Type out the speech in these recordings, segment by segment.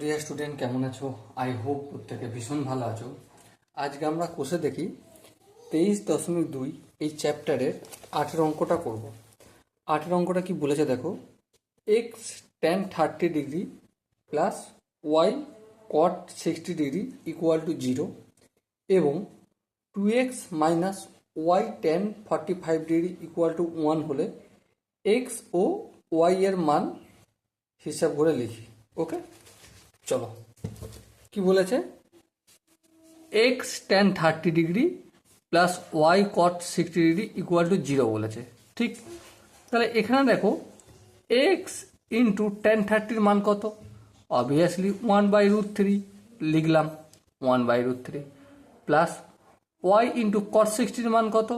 Dear student, কেমন আছো? I hope প্রত্যেকে ভীষণ ভালো আছো। আজকে আমরা কোষে দেখি 23.2 এই চ্যাপ্টারের 8 অঙ্কটা করব। 8 অঙ্কটা কি বলেছে দেখো, x tan 30 degree plus y cot 60 degree equal to 0 এবং 2x minus y tan 45 degree equal to 1 হলে এক্স ও ওয়াই এর মান হিসাব করে লিখি। ওকে, চলো কি বলেছে, x tan 30 degree plus y cot 60 degree equal to 0 বলেছে। ঠিক, তাহলে এখানে দেখো এক্স ইন্টু tan 30 মান কত? অবভিয়াসলি 1/√3 লিখলাম, 1/√3 প্লাস ওয়াই ইন্টু cot 60 মান কত?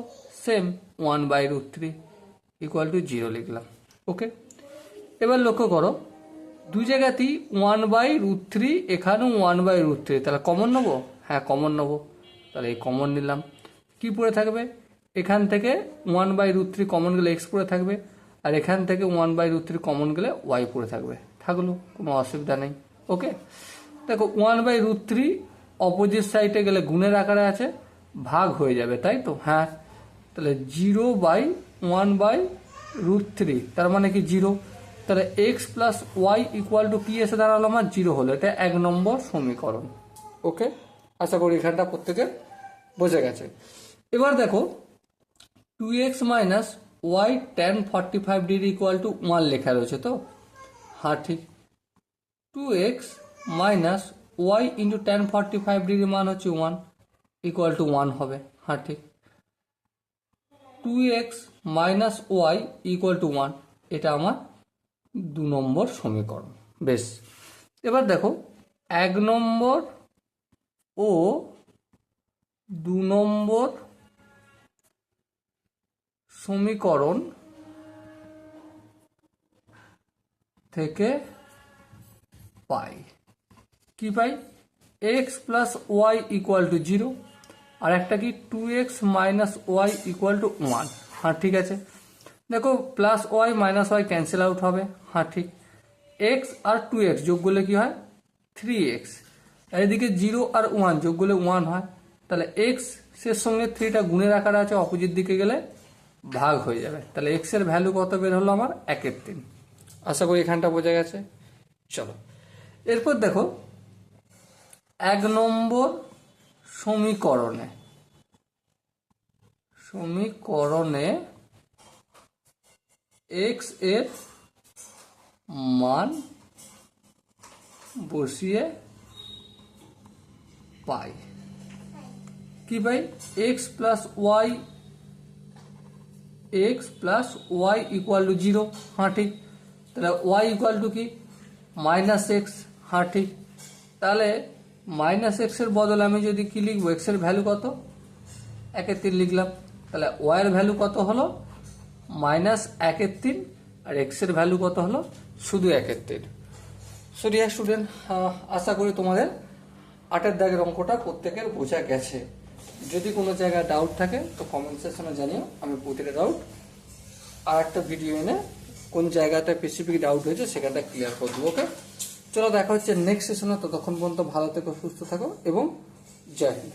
সেম 1/√3 ইকুয়াল টু 0 লিখলাম। ওকে, এবার লক্ষ্য করো দুই জায়গাতেই 1/√3, এখানেও 1/√3, তাহলে কমন নেবো? হ্যাঁ কমন নেবো, তাহলে এই কমন নিলাম। কি পড়ে থাকবে? এখান থেকে 1/√3 কমন গেলে এক্স পড়ে থাকবে, আর এখান থেকে 1/√3 কমন গেলে ওয়াই পড়ে থাকবে, থাকলো, কোনো অসুবিধা নেই। ওকে, দেখো 1/√3 অপোজিট সাইডে গেলে গুণের আকারে আছে, ভাগ হয়ে যাবে, তাই তো? হ্যাঁ, তাহলে 0/1/√3, তার মানে কি 0, তাহলে x plus y equal to কি এসে দাঁড়ালো আমার? 0 হলো। এটা 1 নম্বর সমীকরণ। ওকে, আশা করি এখানটা প্রত্যেকের বোঝা গেছে। এবার দেখো 2x minus y tan 45 degree equal to 1 লেখা রয়েছে তো? হ্যাঁ ঠিক, 2x minus y into tan 45 degree মান হচ্ছে 1 ইকুয়াল টু 1 হবে। হ্যাঁ ঠিক, 2x minus Y equal to 1, এটা আমার 2 নম্বর সমীকরণ। বেশ, এবার দেখো 1 নম্বর ও 2 নম্বর সমীকরণ থেকে পাই কি পাই? X plus y equal to 0, আর একটা কি 2x minus Y equal to 1। হ্যাঁ ঠিক আছে, দেখো plus y minus y cancel out হবে। হ্যাঁ ঠিক, এক্স আর 2x যোগ করলে কি হয়? 3x, আর এদিকে 0 আর 1 যোগ করলে 1 হয়, তাহলে এক্স এর সঙ্গে 3টা গুণের আকারে আছে, অপোজিট দিকে গেলে ভাগ হয়ে যাবে, তাহলে এক্স এর ভ্যালু কত বের হলো আমার? 1/3। আশা করি এখানটা বোঝা গেছে। চলো এরপর দেখো 1 নম্বর সমীকরণে এক্স এর মান বসিয়ে পাই কি পাই? X plus y equal to 0। হ্যাঁ ঠিক, তাহলে ওয়াই ইকুয়াল টু কি? Minus x. হ্যাঁ ঠিক, তাহলে মাইনাস এক্স এর বদলে আমি যদি কি লিখবো? এক্স এর ভ্যালু কত? 1/3 লিখলাম, তাহলে ওয়াই এর ভ্যালু কত হলো? মাইনাস 1/3, আর এক্স এর ভ্যালু কত হলো? শুধু 1/3। সো ডিয়ার স্টুডেন্ট, আশা করি তোমাদের 8 দাগের অঙ্কটা প্রত্যেকের বোঝা গেছে। যদি কোনো জায়গায় ডাউট থাকে তো কমেন্ট সেকশনে জানিও, আমি প্রতিটা ডাউট আর একটা ভিডিও এনে কোন জায়গাটা স্পেসিফিক ডাউট হয়েছে সেখানটা ক্লিয়ার করে দেবো। ওকে, চলো দেখা হচ্ছে নেক্সট সেশনে। ততক্ষণ পর্যন্ত ভালো থেকো, সুস্থ থাকো এবং জয় হিন্দ।